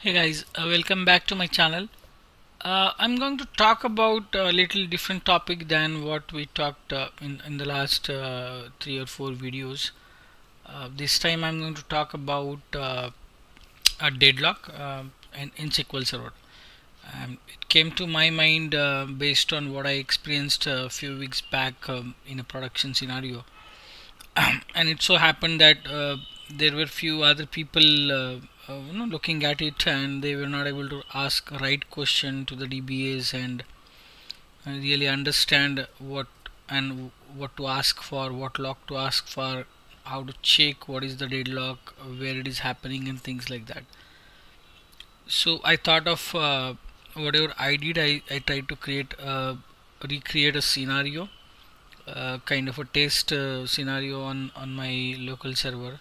Hey guys, welcome back to my channel. I'm going to talk about a little different topic than what we talked in the last 3 or 4 videos. This time I'm going to talk about a deadlock in SQL Server. It came to my mind based on what I experienced a few weeks back in a production scenario, and it so happened that there were few other people looking at it, and they were not able to ask right question to the DBAs and really understand what to ask for, what lock to ask for, how to check what is the deadlock, where it is happening, and things like that. So I thought of whatever I did, I tried to recreate a scenario, kind of a test scenario on my local server,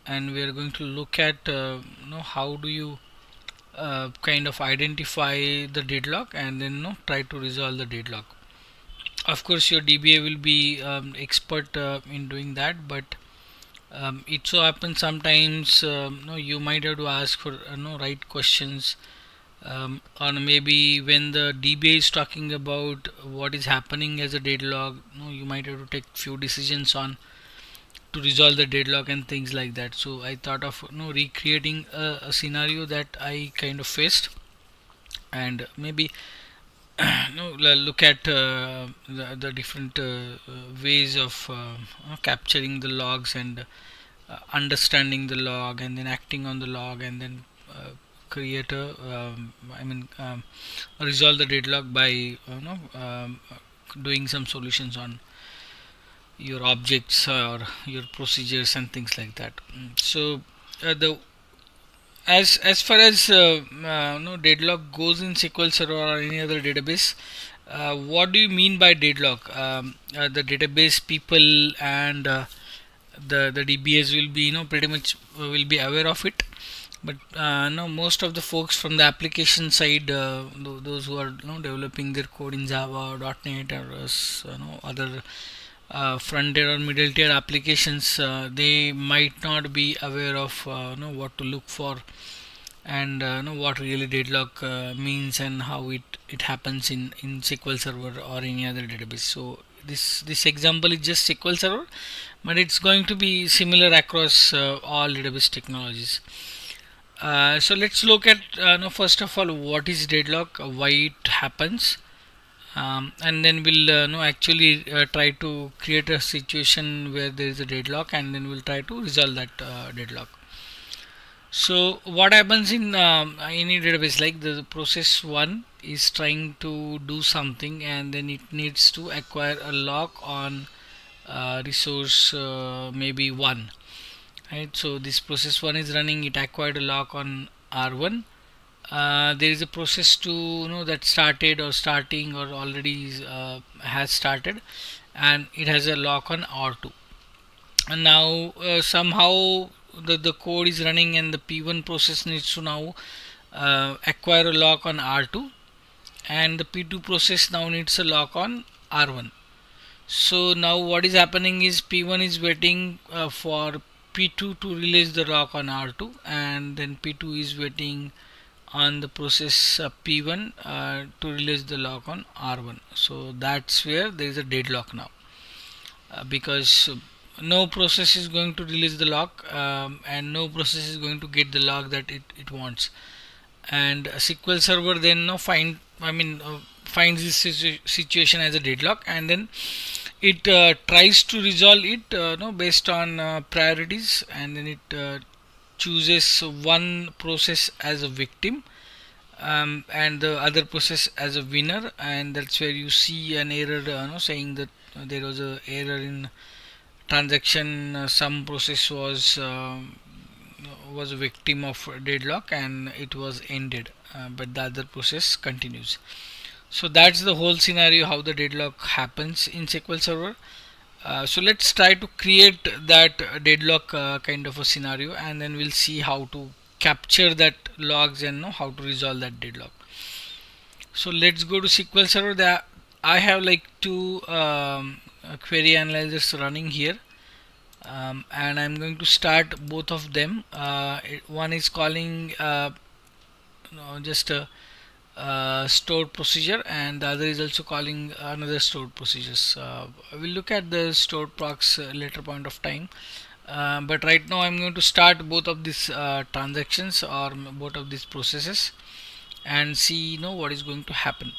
and we are going to look at how do you kind of identify the deadlock and then try to resolve the deadlock. Of course your DBA will be expert in doing that, but it so happens sometimes you might have to ask for right questions, or maybe when the DBA is talking about what is happening as a deadlock, you might have to take few decisions on to resolve the deadlock and things like that. So I thought of recreating a scenario that I kind of faced, and maybe look at the different ways of capturing the logs and understanding the log and then acting on the log and then create a resolve the deadlock by doing some solutions on your objects or your procedures and things like that. So the as far as no deadlock goes in SQL Server or any other database, what do you mean by deadlock? The database people and the DBAs will be pretty much will be aware of it, but no, most of the folks from the application side, those who are developing their code in Java or .NET or other front tier or middle tier applications, they might not be aware of what to look for, and what really deadlock means and how it happens in SQL Server or any other database. So this example is just SQL Server, but it's going to be similar across all database technologies. So let's look at first of all what is deadlock, why it happens, and then we'll actually try to create a situation where there is a deadlock, and then we'll try to resolve that deadlock. So what happens in any database, like the process one is trying to do something and then it needs to acquire a lock on resource maybe one, right? So this process one is running, it acquired a lock on R1. There is a process 2 that started or starting or already has started, and it has a lock on R2. And now somehow the code is running and the P1 process needs to now acquire a lock on R2, and the P2 process now needs a lock on R1. So now what is happening is P1 is waiting for P2 to release the lock on R2, and then P2 is waiting on the process P1 to release the lock on R1. So that's where there is a deadlock now, because no process is going to release the lock, and no process is going to get the lock that it wants. And SQL Server then finds this situation as a deadlock, and then it tries to resolve it based on priorities, and then it chooses one process as a victim, and the other process as a winner, and that's where you see an error saying that there was a error in transaction, some process was a victim of deadlock and it was ended, but the other process continues. So that's the whole scenario how the deadlock happens in SQL Server. So let's try to create that deadlock kind of a scenario, and then we'll see how to capture that logs and know how to resolve that deadlock. So let's go to SQL Server. That I have like two query analyzers running here, and I'm going to start both of them. One is calling just a stored procedure, and the other is also calling another stored procedures. We'll look at the stored procs later point of time. But right now I'm going to start both of these transactions, or both of these processes, and see what is going to happen.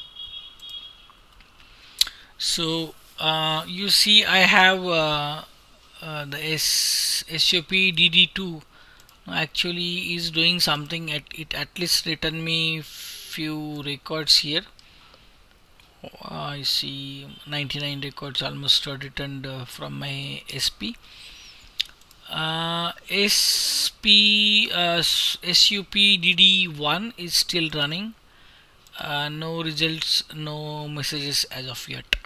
So you see I have the SOP DD2 actually is doing something. At least return me few records here. I see 99 records almost returned from my SP. SUP DD1 is still running. No results, no messages as of yet.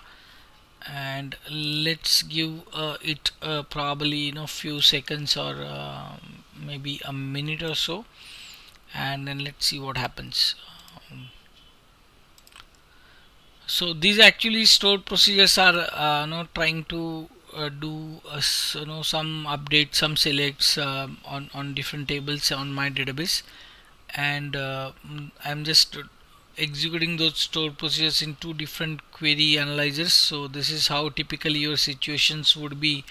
And let's give it probably few seconds, or maybe a minute or so, and then let's see what happens. So these actually stored procedures are trying to do some updates, some selects on different tables on my database, and I'm just executing those stored procedures in two different query analyzers. So this is how typically your situations would be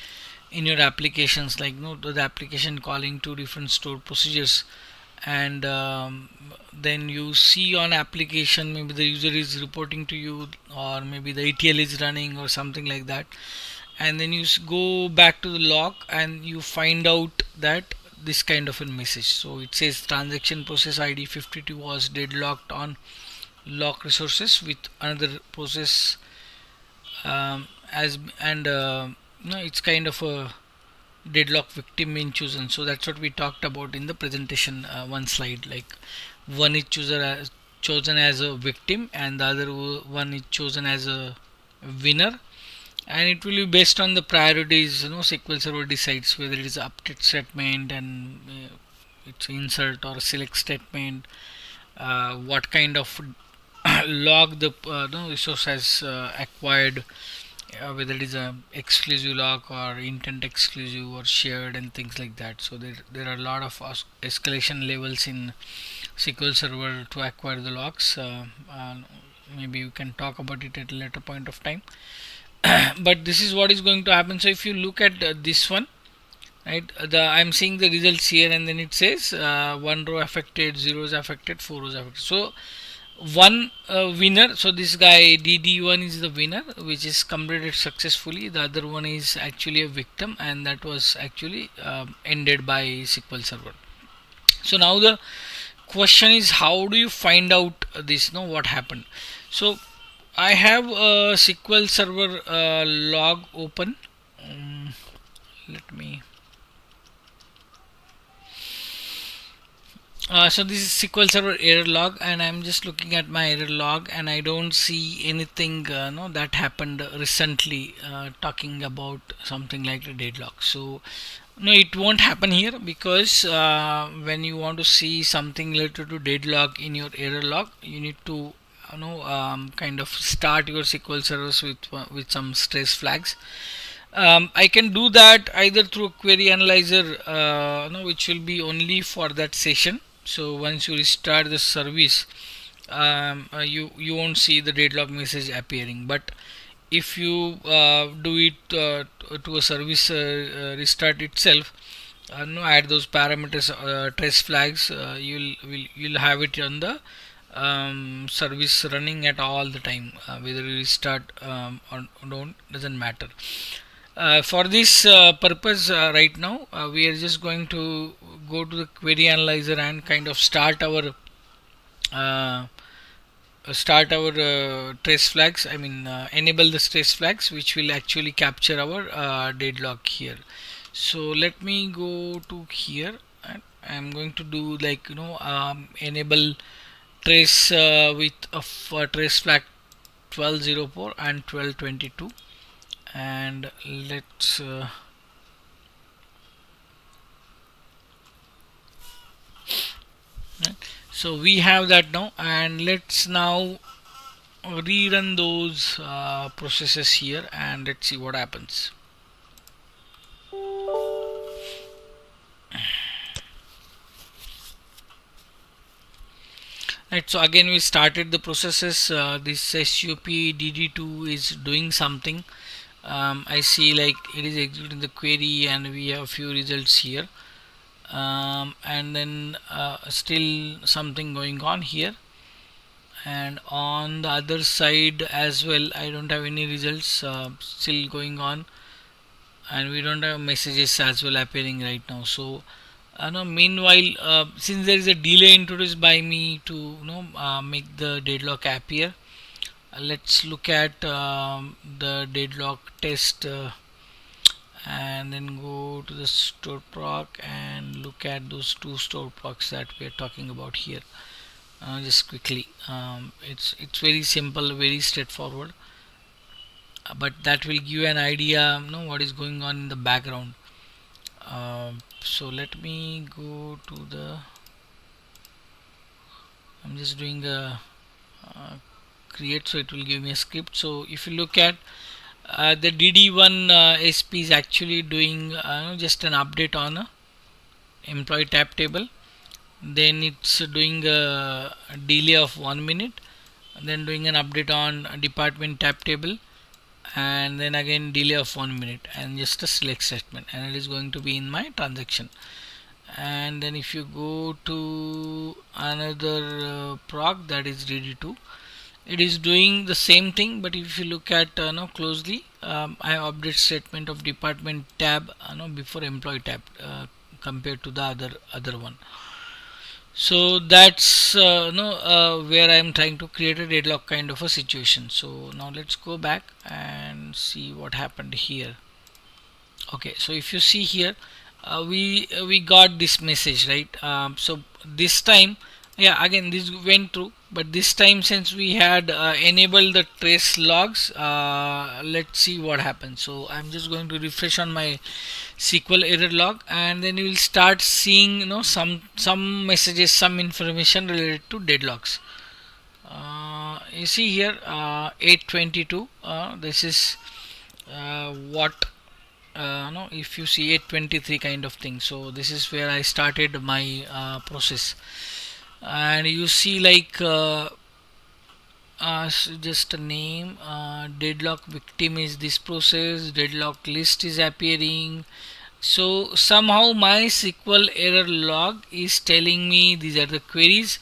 in your applications, like the application calling two different stored procedures, and then you see on application maybe the user is reporting to you, or maybe the ETL is running or something like that, and then you go back to the log and you find out that this kind of a message. So it says transaction process ID 52 was deadlocked on lock resources with another process, as and it's kind of a deadlock victim being chosen. So that's what we talked about in the presentation, one slide, like one is chosen as a victim, and the other one is chosen as a winner, and it will be based on the priorities. SQL Server decides whether it is update statement, and it's insert or select statement, what kind of log the resource has acquired, whether it is a exclusive lock or intent exclusive or shared, and things like that. So there are a lot of escalation levels in SQL Server to acquire the locks. Maybe we can talk about it at a later point of time. But this is what is going to happen. So if you look at this one, right, I'm seeing the results here, and then it says one row affected, 0 is affected, 4 rows affected. So one winner, so this guy DD1 is the winner, which is completed successfully. The other one is actually a victim, and that was actually ended by SQL Server. So now the question is, how do you find out this, what happened? So I have a SQL Server log open. Let me so this is SQL Server error log, and I'm just looking at my error log, and I don't see anything no, that happened recently talking about something like a deadlock. So no, it won't happen here, because when you want to see something related to deadlock in your error log, you need to kind of start your SQL servers with some stress flags. I can do that either through a query analyzer, which will be only for that session. So once you restart the service, you won't see the deadlock message appearing. But if you do it to a service restart itself, add those parameters, trace flags, you'll have it on the service running at all the time, whether you restart or don't, doesn't matter. For this purpose, right now we are just going to go to the query analyzer and kind of uh, start our trace flags. I mean, enable the trace flags, which will actually capture our deadlock here. So let me go to here, and I'm going to do like enable trace with a trace flag 1204 and 1222, and let's right. So we have that now, and let's now rerun those processes here, and let's see what happens. Right, so again we started the processes. This SUP DD2 is doing something. I see like it is executing the query and we have few results here, and then still something going on here, and on the other side as well I don't have any results still going on, and we don't have messages as well appearing right now. So meanwhile, since there is a delay introduced by me to make the deadlock appear, let's look at the deadlock test, and then go to the store proc and look at those two store procs that we are talking about here. Just quickly, it's very simple, very straightforward, but that will give you an idea what is going on in the background. So let me go to the, I'm just doing a create, so it will give me a script. So if you look at the DD1 SP is actually doing just an update on a employee tab table, then it's doing a delay of 1 minute, then doing an update on a department tab table, and then again delay of 1 minute and just a select statement, and it is going to be in my transaction. And then if you go to another proc, that is DD2, it is doing the same thing, but if you look at closely, I have update statement of department tab before employee tab compared to the other one. So that's where I am trying to create a deadlock kind of a situation. So now let's go back and see what happened here. Okay, so if you see here, we got this message, right? So this time, yeah, again this went through, but this time since we had enabled the trace logs, let's see what happens. So I'm just going to refresh on my SQL error log, and then you will start seeing some messages, some information related to deadlocks. You see here 822, this is what no, if you see 823 kind of thing. So this is where I started my process, and you see like just a name, deadlock victim is this process, deadlock list is appearing. So somehow my SQL error log is telling me these are the queries,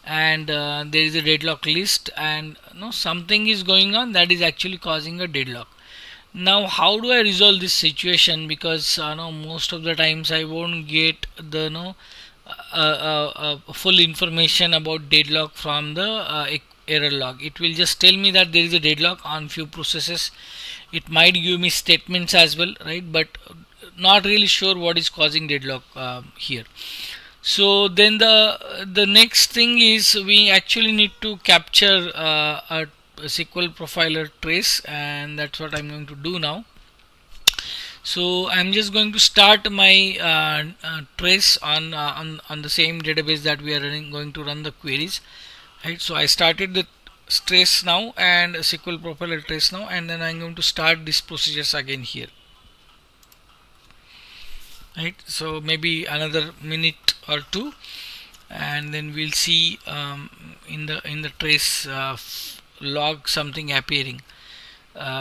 and there is a deadlock list, and something is going on that is actually causing a deadlock. Now how do I resolve this situation? Because most of the times I won't get the full information about deadlock from the error log. It will just tell me that there is a deadlock on few processes. It might give me statements as well, right? But not really sure what is causing deadlock here. So then the next thing is we actually need to capture a SQL Profiler trace, and that's what I'm going to do now. So I'm just going to start my trace on the same database that we are going to run the queries, right? So I started the trace now and SQL Profiler trace now, and then I'm going to start these procedures again here, right? So maybe another minute or two, and then we'll see in the trace log something appearing.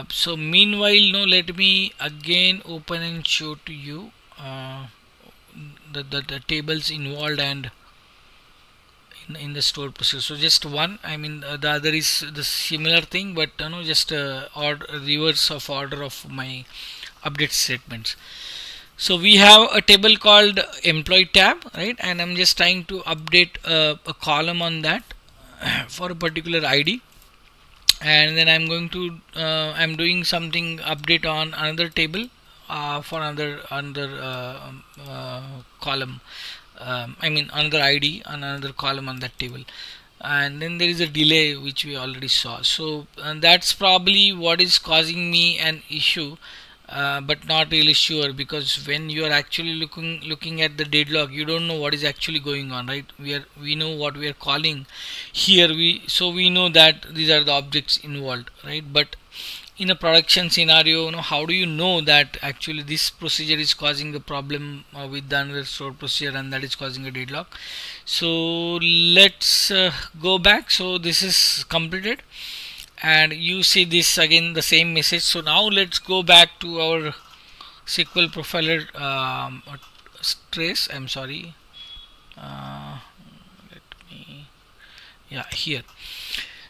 So meanwhile, let me again open and show to you the tables involved and in the store process. So just one, I mean the other is the similar thing, but just order, reverse of order of my update statements. So we have a table called employee tab, right? And I'm just trying to update a column on that for a particular ID, and then I'm going to I'm doing something update on another table for another column, I mean another ID on another column on that table, and then there is a delay which we already saw. So that's probably what is causing me an issue, but not really sure, because when you are actually looking at the deadlock, you don't know what is actually going on, right? We know what we are calling here, we know that these are the objects involved, right? But in a production scenario, how do you know that actually this procedure is causing a problem with the another stored procedure, and that is causing a deadlock. So let's go back. So this is completed, and you see this again, the same message. So now let's go back to our SQL Profiler trace. I'm sorry. Uh, Let me, yeah, here.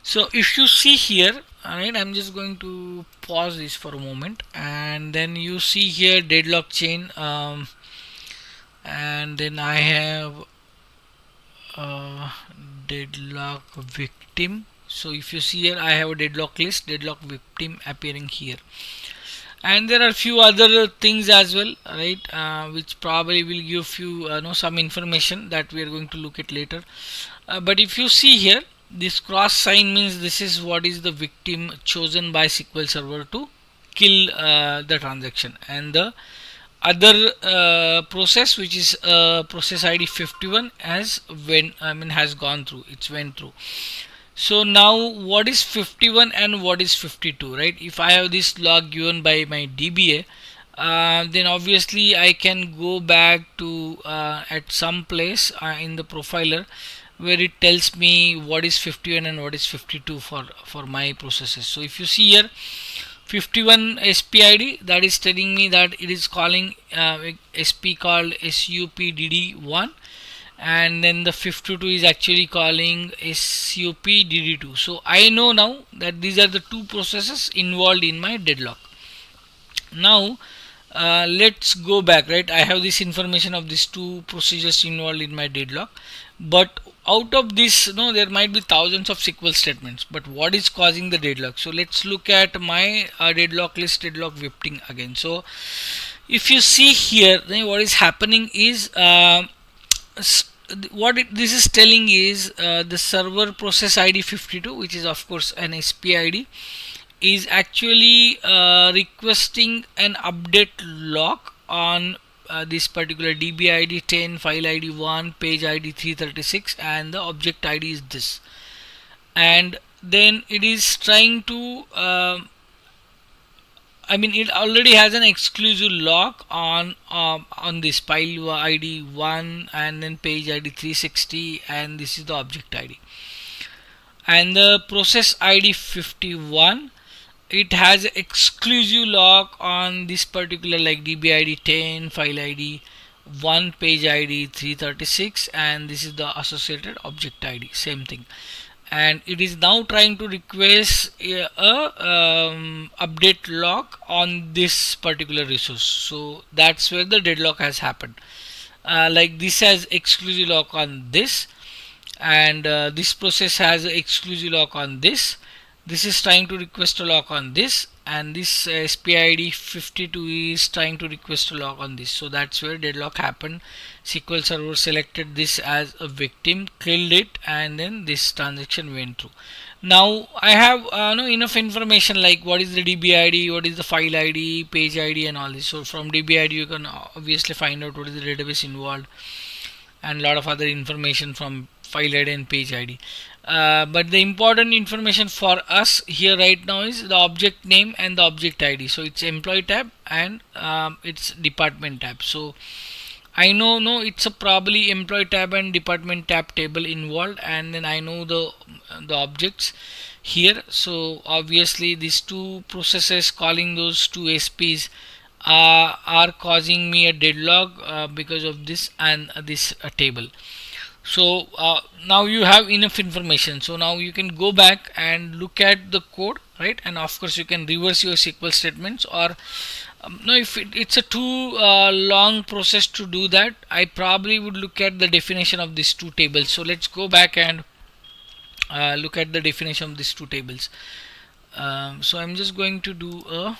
So if you see here, alright, I'm just going to pause this for a moment, and then you see here deadlock chain, and then I have uh, deadlock victim. So if you see here, I have a deadlock list, deadlock victim appearing here, and there are few other things as well, right, which probably will give you some information that we are going to look at later. But if you see here, this cross sign means this is what is the victim chosen by SQL Server to kill the transaction, and the other process, which is process ID 51, has gone through, it's went through. So now what is 51 and what is 52, right? If I have this log given by my DBA, then obviously I can go back to at some place in the profiler where it tells me what is 51 and what is 52 for my processes. So if you see here, 51 SPID, that is telling me that it is calling SP called SUPDD1, and then the 52 is actually calling SUPDD2. So I know now that these are the two processes involved in my deadlock. Now let's go back, right? I have this information of these two procedures involved in my deadlock, but out of this, there might be thousands of SQL statements, but what is causing the deadlock? So let's look at my deadlock list, deadlock victim again. So if you see here, then what is happening is this is telling is the server process ID 52, which is of course an SPID, is actually requesting an update lock on this particular DB ID 10, file ID 1, page ID 336, and the object ID is this. And then it is trying to it already has an exclusive lock on this file ID 1 and then page ID 360, and this is the object ID. And the process ID 51, it has exclusive lock on this particular, like DB ID 10, file ID 1, page ID 336, and this is the associated object ID, same thing. And it is now trying to request a update lock on this particular resource. So that's where the deadlock has happened. Like this has exclusive lock on this, and this process has exclusive lock on this. This is trying to request a lock on this, and this SPID 52 is trying to request a lock on this. So that's where deadlock happened. SQL Server selected this as a victim, killed it, and then this transaction went through. Now I have enough information, like what is the DB ID, what is the file ID, page ID, and all this. So from DB ID you can obviously find out what is the database involved, and a lot of other information from file ID and page ID. But the important information for us here right now is the object name and the object ID. So it's employee tab and it's department tab. So I know it's a probably employee tab and department tab table involved, and then I know the objects here. So obviously these two processes calling those two SPs are causing me a deadlock because of this and this table. So now you have enough information. So now you can go back and look at the code, right? And of course you can reverse your SQL statements, or no, if it's a too long process to do that, I probably would look at the definition of these two tables. So let's go back and look at the definition of these two tables. So I'm just going to do a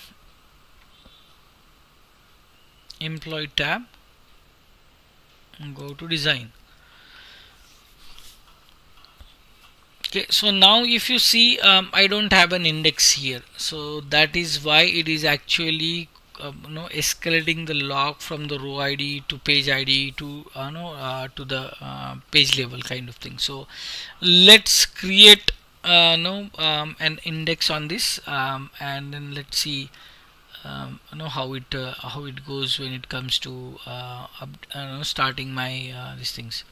employee tab and go to design. Okay, so now if you see, I don't have an index here, so that is why it is actually escalating the log from the row ID to page ID to to the page level kind of thing. So let's create no an index on this, and then let's see know how it goes when it comes to starting my these things.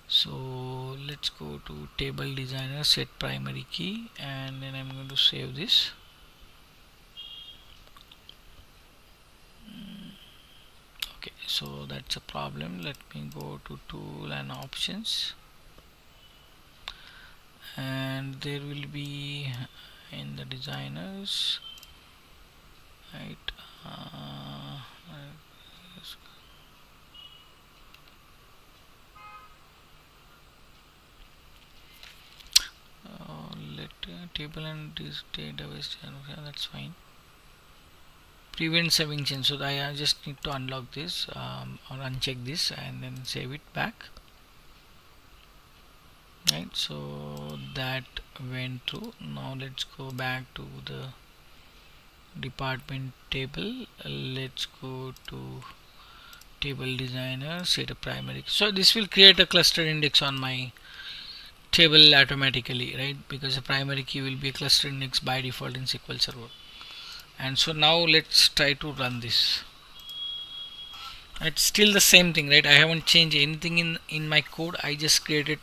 So let's go to table designer, set primary key, and then I'm going to save this. Okay, so that's a problem. Let me go to tool and options, and there will be in the designers, right, let table and this database, okay, that's fine. Prevent saving change, so I just need to unlock this or uncheck this and then save it back, right? So that went through. Now let's go back to the department table. Let's go to table designer, set a primary, so this will create a cluster index on my table automatically, right? Because the primary key will be a cluster index by default in SQL Server. And so now let's try to run this. It's still the same thing, right? I haven't changed anything in my code. I just created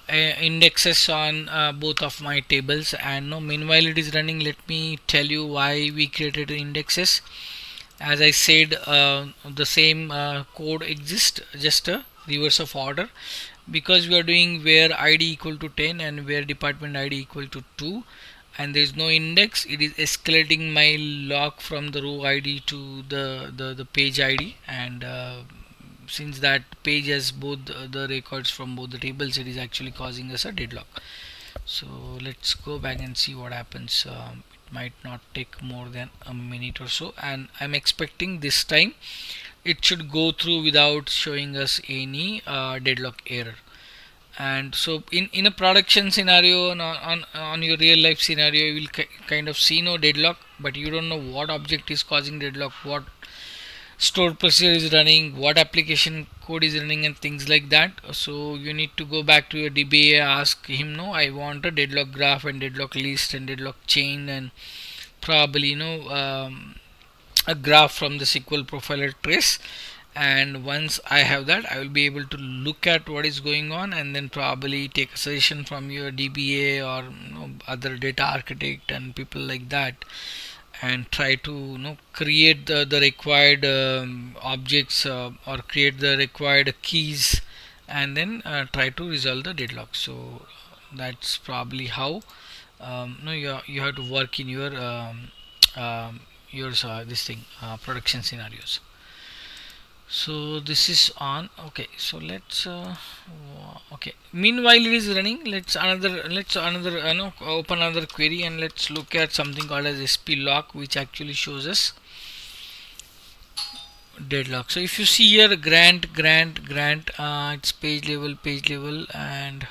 indexes on both of my tables, and no, meanwhile it is running. Let me tell you why we created indexes. As I said, the same code exists, just a reverse of order, because we are doing where id equal to 10 and where department id equal to 2, and there is no index. It is escalating my lock from the row id to the page id, and since that page has both the records from both the tables, it is actually causing us a deadlock. So let's go back and see what happens. It might not take more than a minute or so, and I'm expecting this time it should go through without showing us any deadlock error. And so in a production scenario, on your real life scenario, you will kind of see no deadlock, but you don't know what object is causing deadlock, what stored procedure is running, what application code is running, and things like that. So you need to go back to your DBA, ask him, no, I want a deadlock graph and deadlock list and deadlock chain, and probably a graph from the SQL Profiler trace. And once I have that, I will be able to look at what is going on, and then probably take a suggestion from your DBA or other data architect and people like that, and try to create the required objects, or create the required keys, and then try to resolve the deadlock. So that's probably how you have to work in your this thing production scenarios. So this is on. Okay, so let's okay, meanwhile it is running, let's open another query, and let's look at something called as sp lock, which actually shows us deadlock. So if you see here, grant, it's page level, and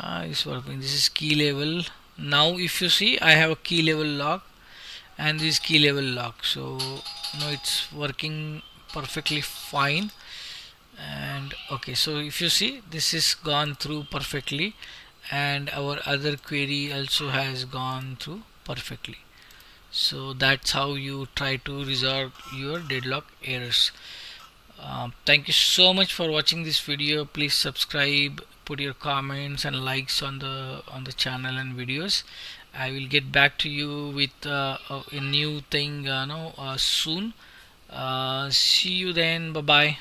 it's working. This is key level. Now if you see, I have a key level lock and this key level lock, so it's working perfectly fine. And okay, so if you see, this is gone through perfectly, and our other query also has gone through perfectly. So that's how you try to resolve your deadlock errors. Thank you so much for watching this video. Please subscribe, put your comments and likes on the channel and videos. I will get back to you with a new thing soon. See you then. Bye bye.